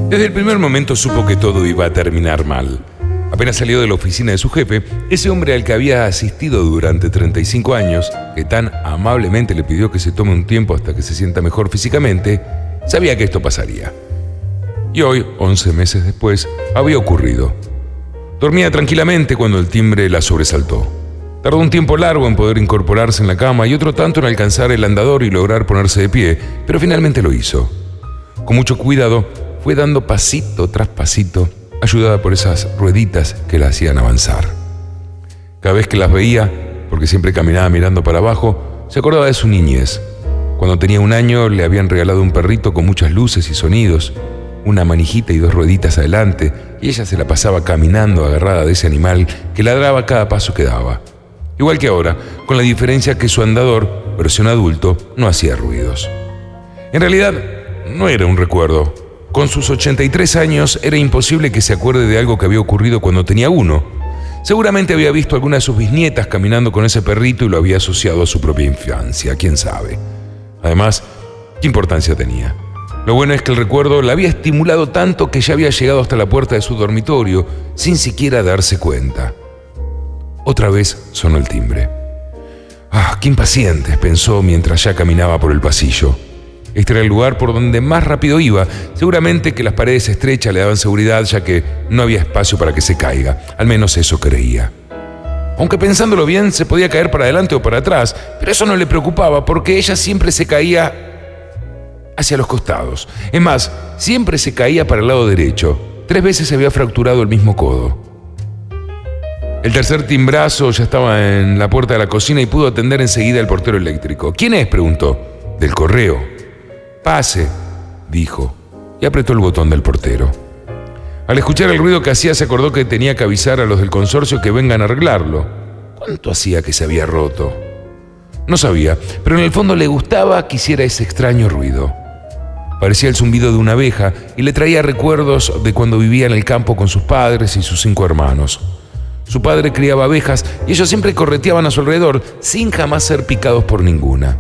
Desde el primer momento supo que todo iba a terminar mal. Apenas salió de la oficina de su jefe, ese hombre al que había asistido durante 35 años, que tan amablemente le pidió que se tome un tiempo hasta que se sienta mejor físicamente, sabía que esto pasaría. Y hoy, 11 meses después, había ocurrido. Dormía tranquilamente cuando el timbre la sobresaltó. Tardó un tiempo largo en poder incorporarse en la cama y otro tanto en alcanzar el andador y lograr ponerse de pie, pero finalmente lo hizo. Con mucho cuidado, fue dando pasito tras pasito, ayudada por esas rueditas que la hacían avanzar. Cada vez que las veía, porque siempre caminaba mirando para abajo, se acordaba de su niñez. Cuando tenía 1 año le habían regalado un perrito con muchas luces y sonidos, una manijita y 2 rueditas adelante, y ella se la pasaba caminando agarrada de ese animal que ladraba cada paso que daba. Igual que ahora, con la diferencia que su andador, versión adulto, no hacía ruidos. En realidad, no era un recuerdo. Con sus 83 años era imposible que se acuerde de algo que había ocurrido cuando tenía 1. Seguramente había visto alguna de sus bisnietas caminando con ese perrito y lo había asociado a su propia infancia, quién sabe. Además, ¿qué importancia tenía? Lo bueno es que el recuerdo la había estimulado tanto que ya había llegado hasta la puerta de su dormitorio sin siquiera darse cuenta. Otra vez sonó el timbre. ¡Qué impaciente!, pensó mientras ya caminaba por el pasillo. Este era el lugar por donde más rápido iba. Seguramente que las paredes estrechas le daban seguridad, ya que no había espacio para que se caiga. Al menos eso creía. Aunque pensándolo bien, se podía caer para adelante o para atrás, pero eso no le preocupaba porque ella siempre se caía hacia los costados. Es más, siempre se caía para el lado derecho. 3 veces se había fracturado el mismo codo. El tercer timbrazo ya estaba en la puerta de la cocina y pudo atender enseguida al portero eléctrico. ¿Quién es?, preguntó. Del correo. «Pase», dijo, y apretó el botón del portero. Al escuchar el ruido que hacía, se acordó que tenía que avisar a los del consorcio que vengan a arreglarlo. ¿Cuánto hacía que se había roto? No sabía, pero en el fondo le gustaba que hiciera ese extraño ruido. Parecía el zumbido de una abeja y le traía recuerdos de cuando vivía en el campo con sus padres y sus 5 hermanos. Su padre criaba abejas y ellos siempre correteaban a su alrededor sin jamás ser picados por ninguna.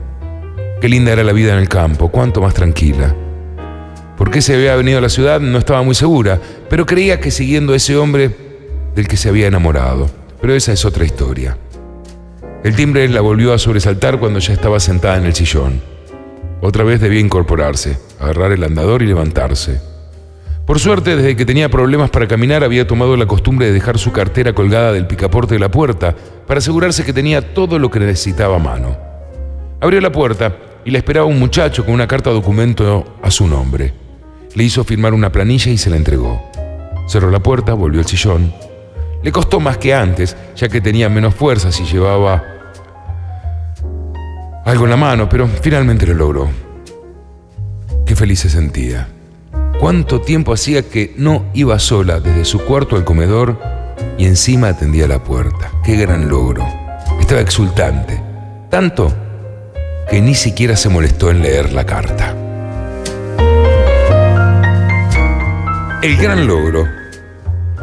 Qué linda era la vida en el campo, cuánto más tranquila. ¿Por qué se había venido a la ciudad? No estaba muy segura, pero creía que siguiendo a ese hombre del que se había enamorado. Pero esa es otra historia. El timbre la volvió a sobresaltar cuando ya estaba sentada en el sillón. Otra vez debía incorporarse, agarrar el andador y levantarse. Por suerte, desde que tenía problemas para caminar, había tomado la costumbre de dejar su cartera colgada del picaporte de la puerta para asegurarse que tenía todo lo que necesitaba a mano. Abrió la puerta y le esperaba un muchacho con una carta documento a su nombre. Le hizo firmar una planilla y se la entregó. Cerró la puerta, volvió al sillón. Le costó más que antes, ya que tenía menos fuerzas y llevaba algo en la mano, pero finalmente lo logró. Qué feliz se sentía. Cuánto tiempo hacía que no iba sola desde su cuarto al comedor y encima atendía la puerta. Qué gran logro. Estaba exultante. Tanto que ni siquiera se molestó en leer la carta. El gran logro,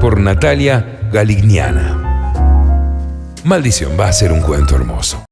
por Natalia Galignana. Maldición, va a ser un cuento hermoso.